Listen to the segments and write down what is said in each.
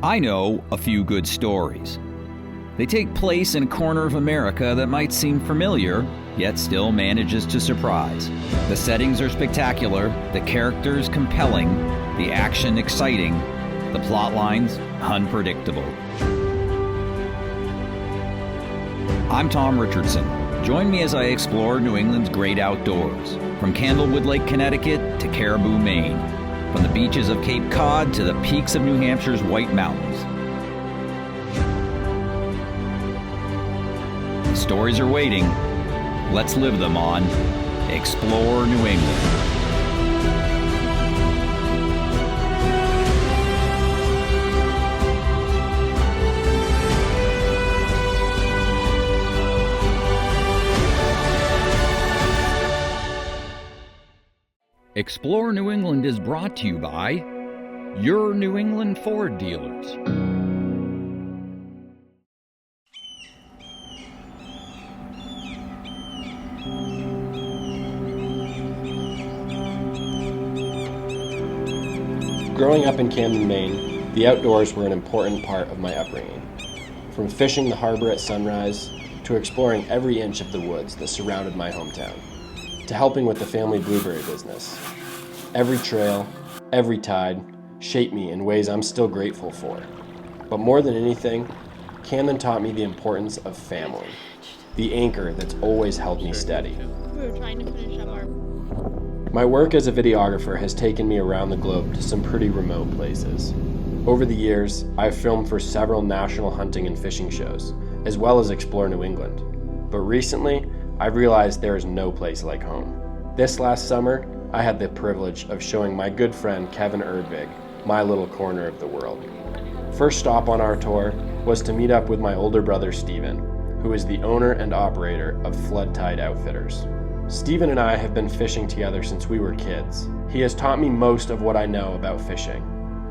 I know a few good stories. They take place in a corner of America that might seem familiar, yet still manages to surprise. The settings are spectacular, the characters compelling, the action exciting, the plot lines unpredictable. I'm Tom Richardson. Join me as I explore New England's great outdoors, from Candlewood Lake, Connecticut to Caribou, Maine, from the beaches of Cape Cod to the peaks of New Hampshire's White Mountains. The stories are waiting. Let's live them on Explore New England. Explore New England is brought to you by your New England Ford dealers. Growing up in Camden, Maine, the outdoors were an important part of my upbringing. From fishing the harbor at sunrise to exploring every inch of the woods that surrounded my hometown, to helping with the family blueberry business. Every trail, every tide, shaped me in ways I'm still grateful for. But more than anything, Camden taught me the importance of family, the anchor that's always held me steady. We were trying to finish up our... My work as a videographer has taken me around the globe to some pretty remote places. Over the years, I've filmed for several national hunting and fishing shows, as well as Explore New England. But recently, I've realized there is no place like home. This last summer, I had the privilege of showing my good friend Kevin Erdvig my little corner of the world. First stop on our tour was to meet up with my older brother Steven, who is the owner and operator of Flood Tide Outfitters. Steven and I have been fishing together since we were kids. He has taught me most of what I know about fishing,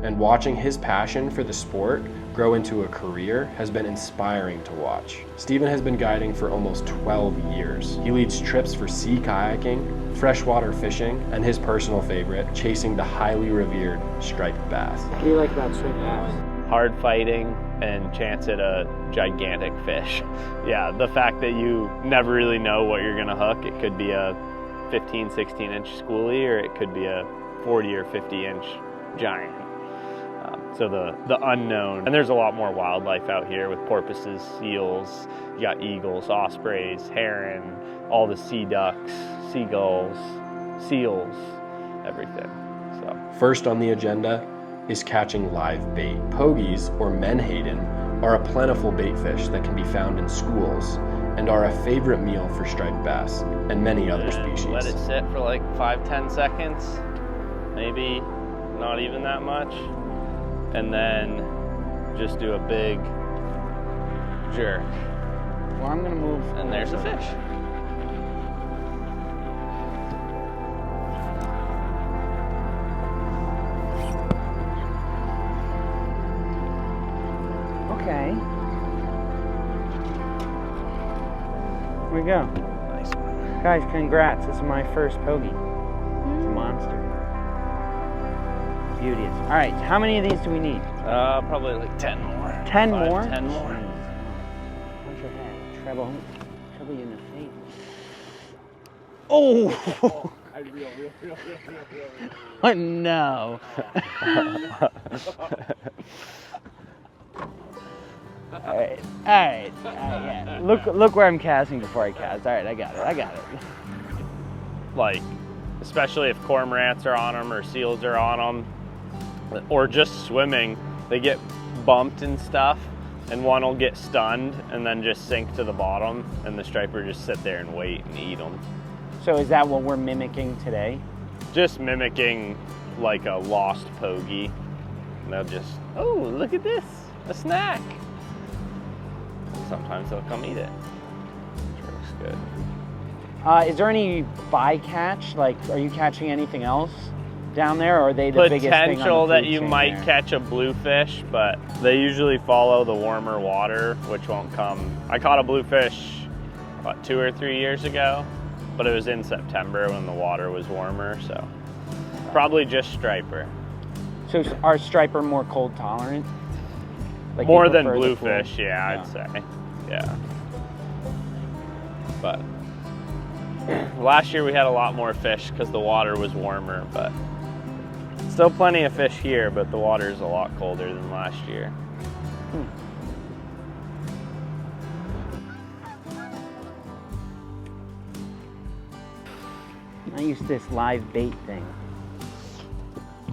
and watching his passion for the sport grow into a career has been inspiring to watch. Steven has been guiding for almost 12 years. He leads trips for sea kayaking, freshwater fishing, and his personal favorite, chasing the highly revered striped bass. What do you like about striped bass? Hard fighting and chance at a gigantic fish. Yeah, the fact that you never really know what you're gonna hook. It could be a 15, 16 inch schoolie, or it could be a 40 or 50 inch giant. So the unknown. And there's a lot more wildlife out here with porpoises, seals, you got eagles, ospreys, heron, all the sea ducks, seagulls, seals, everything. So first on the agenda is catching live bait. Pogies, or menhaden, are a plentiful bait fish that can be found in schools and are a favorite meal for striped bass and many other species. Let it sit for like 5-10 seconds, maybe not even that much, and then just do a big jerk. Well, I'm gonna move. And there's a fish. Okay. Here we go. Nice one. Guys, congrats. This is my first pogie. It's a monster. Beauteous. All right, how many of these do we need? Probably like 10 more. 10 5, more? 10 more. Watch your head. Trouble you in the face. Oh! Oh no. All right. Yeah. Look where I'm casting before I cast. All right, I got it. Like, especially if cormorants are on them or seals are on them, or just swimming, they get bumped and stuff, and one will get stunned and then just sink to the bottom, and the striper just sit there and wait and eat them. So is that what we're mimicking today? Just mimicking like a lost pogie. And they'll just, oh, look at this, a snack. Sometimes they'll come eat it. Which looks good. Is there any bycatch? Like, are you catching anything else down there, or are they the biggest thing on the Potential food that you chain might there? catch a bluefish, but they usually follow the warmer water, which won't come. I caught a bluefish, what, 2 or 3 years ago, but it was in September when the water was warmer, so probably just striper. So are striper more cold tolerant? Like More than prefer the bluefish, pool? yeah, I'd say. Yeah. But last year we had a lot more fish because the water was warmer, but still plenty of fish here, but the water is a lot colder than last year. I use this live bait thing.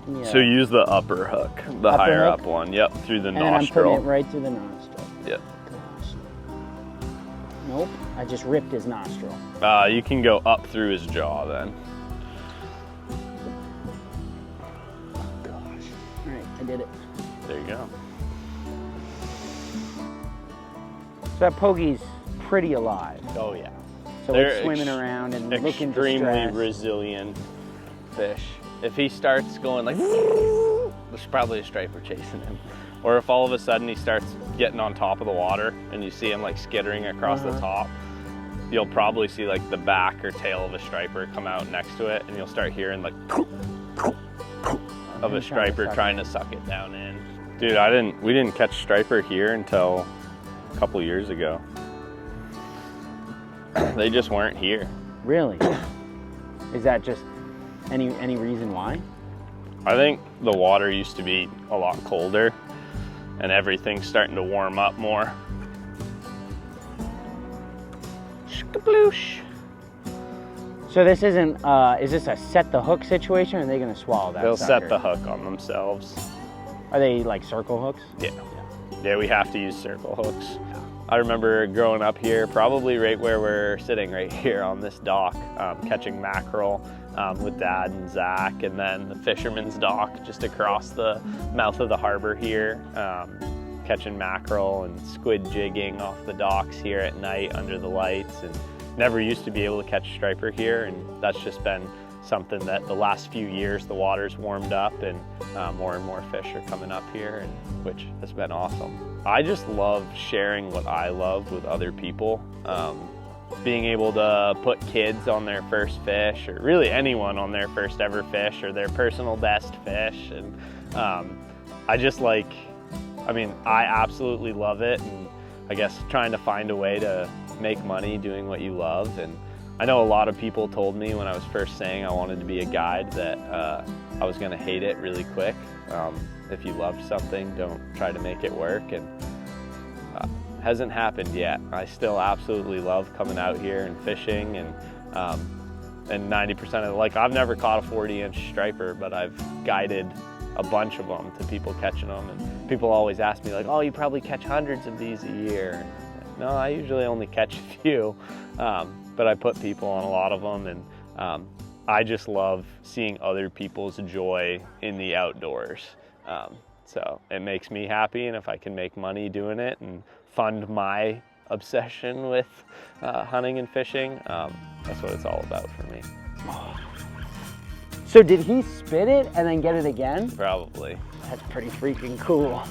Yeah. So use the upper hook, the Upper higher hook? up one. Yep, through the and then I'm nostril. putting it right through the nostril. Yep. Gosh. Nope, I just ripped his nostril. You can go up through his jaw then. Gosh. All right, I did it. There you go. So that pogee's pretty alive. Oh yeah. So They're it's swimming around and looking extremely distressed. resilient fish. If he starts going like, there's probably a striper chasing him. Or if all of a sudden he starts getting on top of the water and you see him like skittering across the top, you'll probably see like the back or tail of a striper come out next to it, and you'll start hearing like of a striper trying to suck it down in. Dude, we didn't catch striper here until a couple years ago. They just weren't here. Really? Is that just any reason why? I think the water used to be a lot colder and everything's starting to warm up more. Shkabloosh. So this isn't, is this a set the hook situation, or are they gonna swallow that They'll sucker? set the hook on themselves. Are they like circle hooks? Yeah. Yeah, we have to use circle hooks. I remember growing up here, probably right where we're sitting right here on this dock, catching mackerel with Dad and Zach, and then the fisherman's dock just across the mouth of the harbor here, catching mackerel and squid jigging off the docks here at night under the lights, and never used to be able to catch striper here, and that's just been something that the last few years the water's warmed up and more and more fish are coming up here, and which has been awesome. I just love sharing what I love with other people. Being able to put kids on their first fish, or really anyone on their first ever fish, or their personal best fish. And I just like, I absolutely love it. And I guess trying to find a way to make money doing what you love. And I know a lot of people told me when I was first saying I wanted to be a guide that I was gonna hate it really quick. If you loved something, don't try to make it work. And hasn't happened yet. I still absolutely love coming out here and fishing, and 90% of like, I've never caught a 40-inch striper, but I've guided a bunch of them to people catching them, and people always ask me like, oh, you probably catch hundreds of these a year. And I'm like, no, I usually only catch a few, but I put people on a lot of them, and I just love seeing other people's joy in the outdoors. So it makes me happy, and if I can make money doing it and fund my obsession with hunting and fishing, that's what it's all about for me. So did he spit it and then get it again? Probably. That's pretty freaking cool.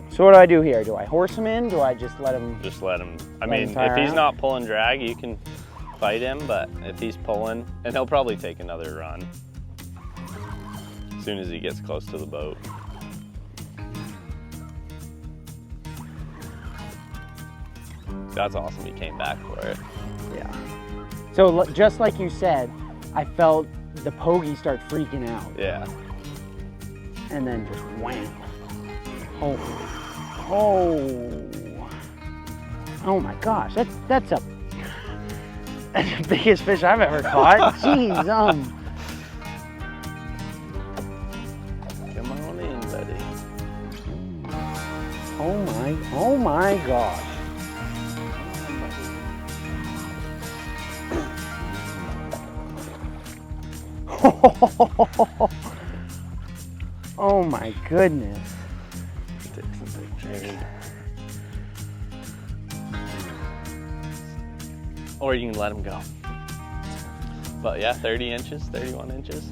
So what do I do here? Do I horse him in? Do I just let him? Just let him. I Let mean, him tire if he's out? not pulling drag, you can fight him, but if he's pulling, and he'll probably take another run as soon as he gets close to the boat. That's awesome, he came back for it. Yeah. So just like you said, I felt the pogey start freaking out, Yeah. and then just wham. Oh. Oh. Oh my gosh, that's the biggest fish I've ever caught. Jeez, Come on in, buddy. oh my gosh. Oh my goodness. Take some pictures. Or you can let him go. But yeah, 30 inches, 31 inches,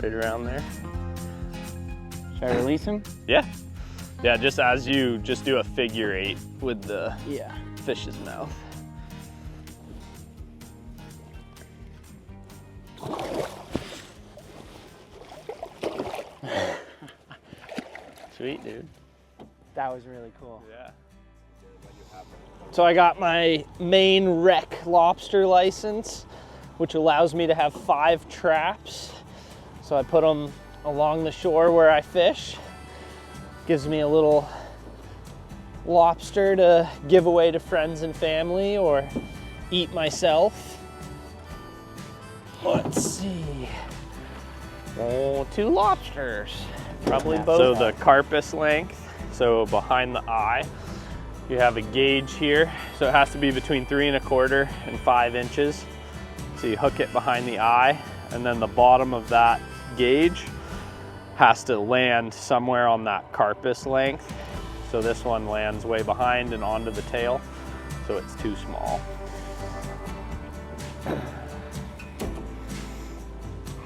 right around there. Should I release him? Yeah. Yeah, just as you just do a figure 8 with the Yeah. fish's mouth. Sweet, dude. That was really cool. Yeah. So I got my Maine rec lobster license, which allows me to have 5 traps. So I put them along the shore where I fish. Gives me a little lobster to give away to friends and family or eat myself. Let's see. Oh, 2 lobsters. Probably both. So the carpus length, so behind the eye, you have a gauge here. So it has to be between 3 1/4 and 5 inches. So you hook it behind the eye, and then the bottom of that gauge has to land somewhere on that carpus length. So this one lands way behind and onto the tail, so it's too small.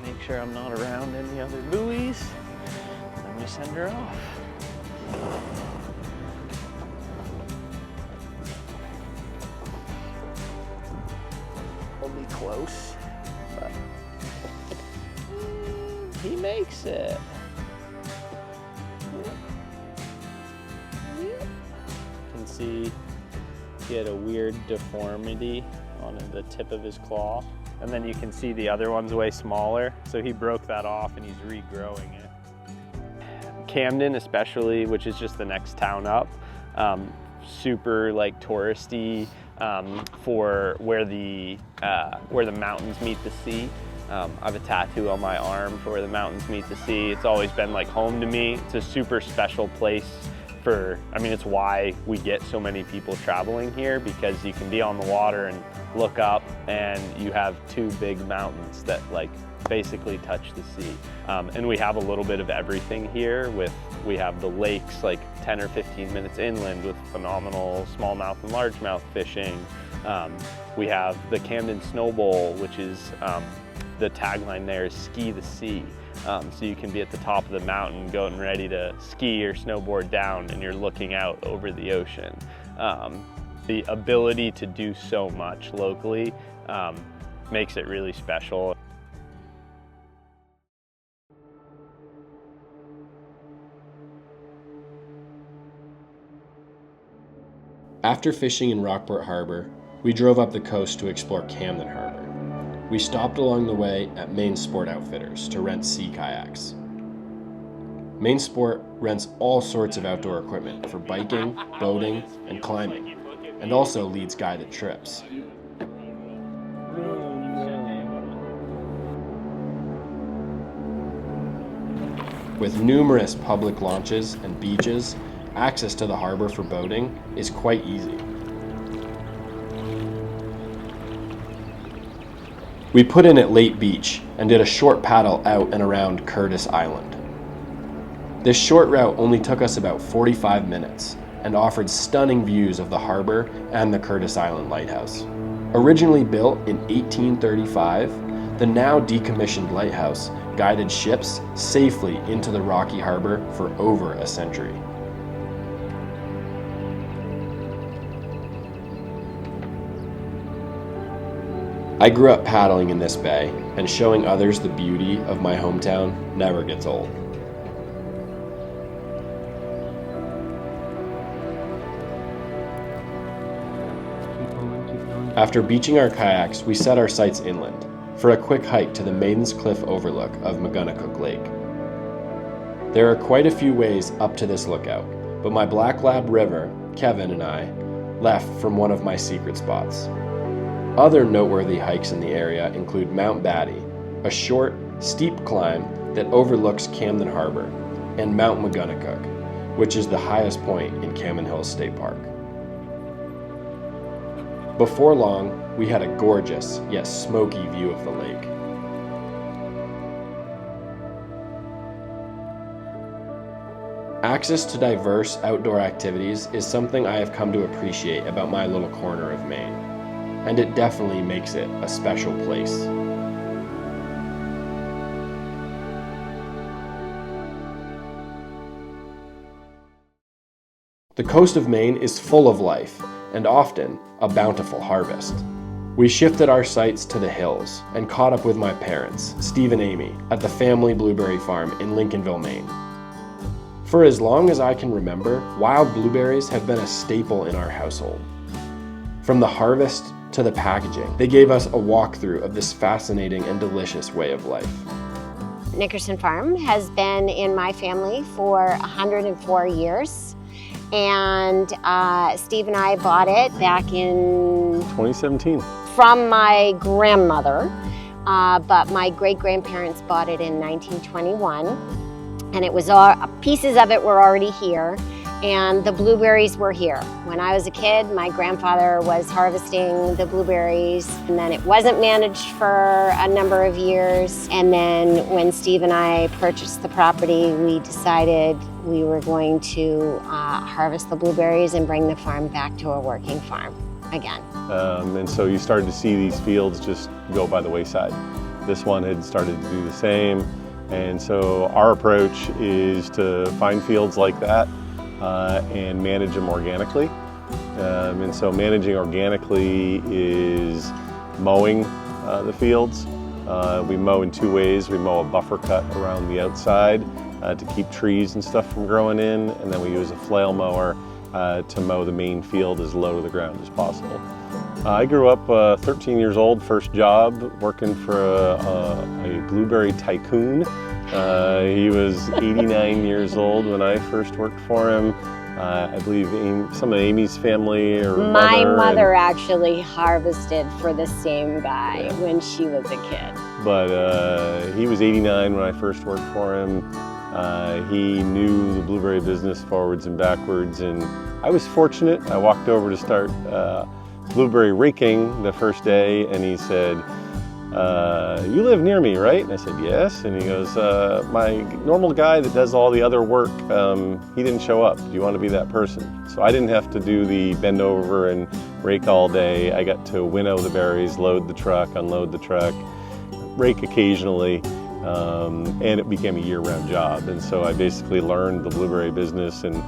Make sure I'm not around any other buoys. Then we send her off. We'll be close, but he makes it. You can see he had a weird deformity on the tip of his claw. And then you can see the other one's way smaller. So he broke that off and he's regrowing it. Camden especially, which is just the next town up, super like touristy for where the mountains meet the sea. I have a tattoo on my arm for where the mountains meet the sea. It's always been like home to me. It's a super special place it's why we get so many people traveling here, because you can be on the water and look up and you have 2 big mountains that like basically touch the sea. And we have a little bit of everything here. We have the lakes like 10 or 15 minutes inland with phenomenal smallmouth and largemouth fishing. We have the Camden Snow Bowl, which is the tagline there is ski the sea. So you can be at the top of the mountain going ready to ski or snowboard down and you're looking out over the ocean. The ability to do so much locally makes it really special. After fishing in Rockport Harbor, we drove up the coast to explore Camden Harbor. We stopped along the way at Maine Sport Outfitters to rent sea kayaks. Maine Sport rents all sorts of outdoor equipment for biking, boating, and climbing, and also leads guided trips. With numerous public launches and beaches, access to the harbor for boating is quite easy. We put in at Lake Beach and did a short paddle out and around Curtis Island. This short route only took us about 45 minutes and offered stunning views of the harbor and the Curtis Island Lighthouse. Originally built in 1835, the now decommissioned lighthouse guided ships safely into the rocky harbor for over a century. I grew up paddling in this bay, and showing others the beauty of my hometown never gets old. After beaching our kayaks, we set our sights inland for a quick hike to the Maiden's Cliff overlook of McGonagall Lake. There are quite a few ways up to this lookout, but my Black Lab River, Kevin, and I left from one of my secret spots. Other noteworthy hikes in the area include Mount Batty, a short, steep climb that overlooks Camden Harbor, and Mount McGonagall, which is the highest point in Camden Hills State Park. Before long, we had a gorgeous yet smoky view of the lake. Access to diverse outdoor activities is something I have come to appreciate about my little corner of Maine, and it definitely makes it a special place. The coast of Maine is full of life, and often a bountiful harvest. We shifted our sights to the hills and caught up with my parents, Steve and Amy, at the family blueberry farm in Lincolnville, Maine. For as long as I can remember, wild blueberries have been a staple in our household. From the harvest to the packaging, they gave us a walkthrough of this fascinating and delicious way of life. Nickerson Farm has been in my family for 104 years. And Steve and I bought it back in 2017. From my grandmother, but my great-grandparents bought it in 1921. And it was all, pieces of it were already here, and the blueberries were here. When I was a kid, my grandfather was harvesting the blueberries, and then it wasn't managed for a number of years. And then when Steve and I purchased the property, we decided we were going to harvest the blueberries and bring the farm back to a working farm again. And so you started to see these fields just go by the wayside. This one had started to do the same. And so our approach is to find fields like that and manage them organically. And so managing organically is mowing the fields. We mow in two ways. We mow a buffer cut around the outside to keep trees and stuff from growing in, and then we use a flail mower to mow the main field as low to the ground as possible. I grew up 13 years old, first job, working for a blueberry tycoon. He was 89 years old when I first worked for him. I believe some of Amy's family or My mother actually harvested for the same guy when she was a kid. But he was 89 when I first worked for him. He knew the blueberry business forwards and backwards, and I was fortunate. I walked over to start blueberry raking the first day, and he said, you live near me, right? And I said, yes. And he goes, my normal guy that does all the other work, he didn't show up. Do you want to be that person? So I didn't have to do the bend over and rake all day. I got to winnow the berries, load the truck, unload the truck, rake occasionally, and it became a year-round job. And so I basically learned the blueberry business. And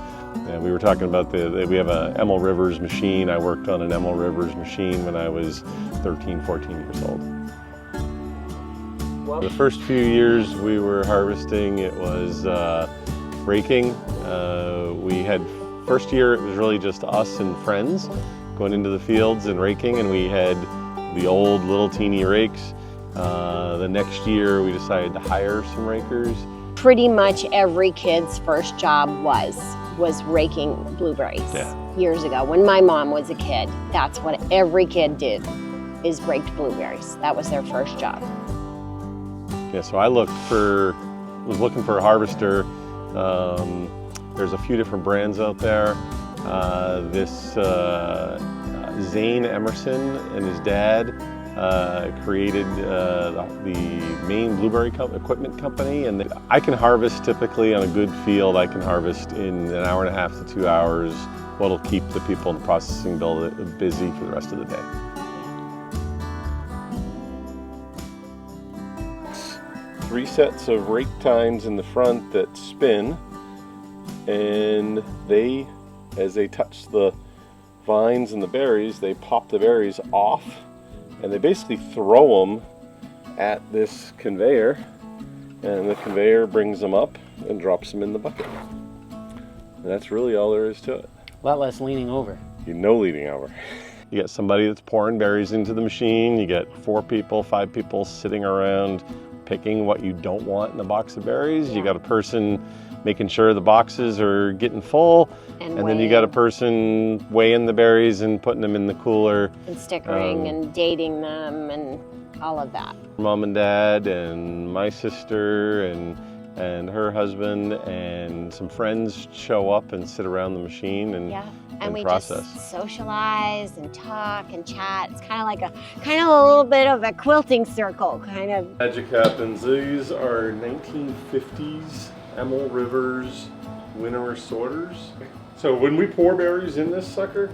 we were talking about we have a Emil Rivers machine. I worked on an Emil Rivers machine when I was 13, 14 years old. The first few years we were harvesting, it was raking. First year it was really just us and friends going into the fields and raking, and we had the old little teeny rakes. The next year we decided to hire some rakers. Pretty much every kid's first job was raking blueberries. Years ago. When my mom was a kid, that's what every kid did, is raked blueberries. That was their first job. Yeah, so I was looking for a harvester. There's a few different brands out there. Zane Emerson and his dad created the Maine Blueberry Equipment Company, and I can harvest typically on a good field. I can harvest in an hour and a half to 2 hours, what'll keep the people in the processing building busy for the rest of the day. Three sets of rake tines in the front that spin, and as they touch the vines and the berries, they pop the berries off, and they basically throw them at this conveyor, and the conveyor brings them up and drops them in the bucket. And that's really all there is to it. A lot less leaning over. No leaning over. You got somebody that's pouring berries into the machine. You get 4 people, 5 people sitting around picking what you don't want in a box of berries. You got a person making sure the boxes are getting full, and then you got a person weighing the berries and putting them in the cooler. And stickering and dating them and all of that. Mom and Dad and my sister and her husband and some friends show up and sit around the machine and we process. Just socialize and talk and chat. It's kind of a little bit of a quilting circle, kind of. Magic happens. These are 1950s Emil Rivers winnower sorters. So when we pour berries in this sucker,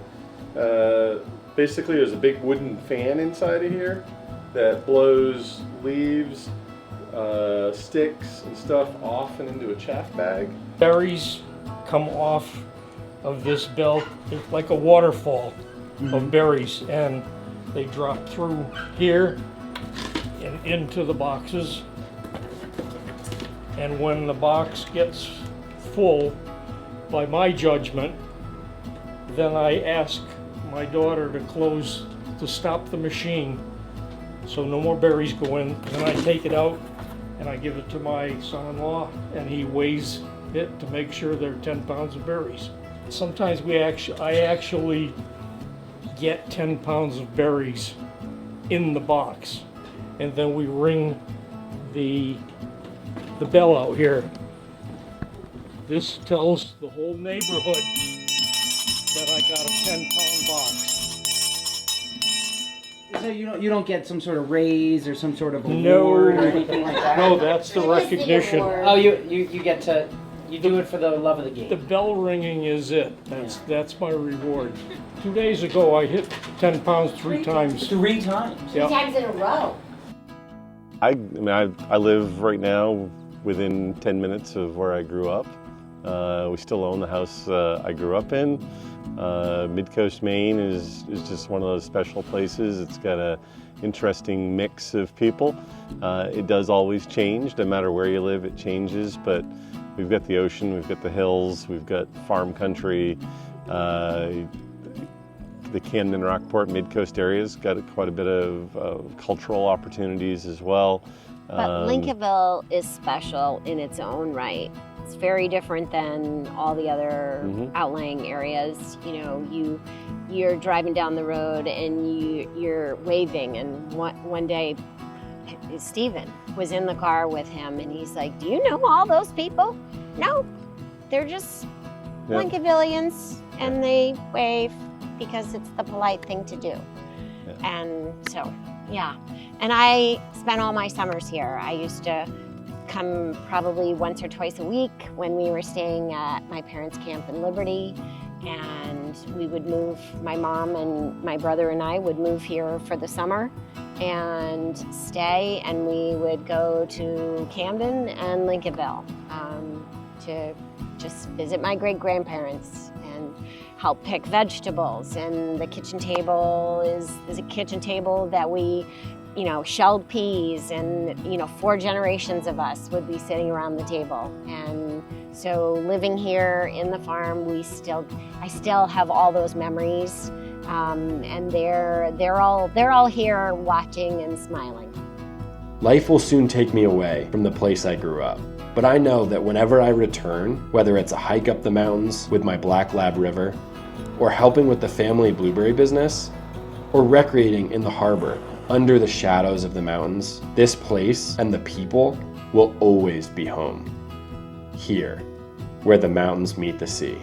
basically there's a big wooden fan inside of here that blows leaves, sticks and stuff off and into a chaff bag. Berries come off of this belt. It's like a waterfall of berries, and they drop through here and into the boxes. And when the box gets full, by my judgment, then I ask my daughter to stop the machine so no more berries go in. Then I take it out and I give it to my son-in-law, and he weighs it to make sure there are 10 pounds of berries. Sometimes I actually get 10 pounds of berries in the box, and then we ring the bell out here. This tells the whole neighborhood that I got a 10-pound box. So you don't get some sort of raise or some sort of award or anything like that? No, that's the recognition. Oh, you get to, you do it for the love of the game. The bell ringing is it. That's my reward. 2 days ago, I hit 10 pounds 3 times. 3 times? Yep. 3 times in a row. I live right now within 10 minutes of where I grew up. We still own the house I grew up in. Mid-Coast Maine is just one of those special places. It's got an interesting mix of people. It does always change, no matter where you live, it changes, but we've got the ocean, we've got the hills, we've got farm country. The Camden, Rockport, Mid-Coast area's got quite a bit of cultural opportunities as well. But Lincolnville is special in its own right. It's very different than all the other outlying areas. You know, you're driving down the road and you're waving, and one day Stephen was in the car with him and he's like, "Do you know all those people?" No, they're just Lincolnvillians, and they wave because it's the polite thing to do. And so, yeah. And I spent all my summers here. I used to come probably once or twice a week when we were staying at my parents' camp in Liberty, and we would move, my mom and my brother and I would move here for the summer and stay, and we would go to Camden and Lincolnville to just visit my great-grandparents and help pick vegetables. And the kitchen table is a kitchen table that we, you know, shelled peas, and, you know, 4 generations of us would be sitting around the table. And so living here in the farm, I still have all those memories, and they're all here watching and smiling. Life will soon take me away from the place I grew up, but I know that whenever I return, whether it's a hike up the mountains with my Black Lab River, or helping with the family blueberry business, or recreating in the harbor under the shadows of the mountains, this place and the people will always be home. Here, where the mountains meet the sea.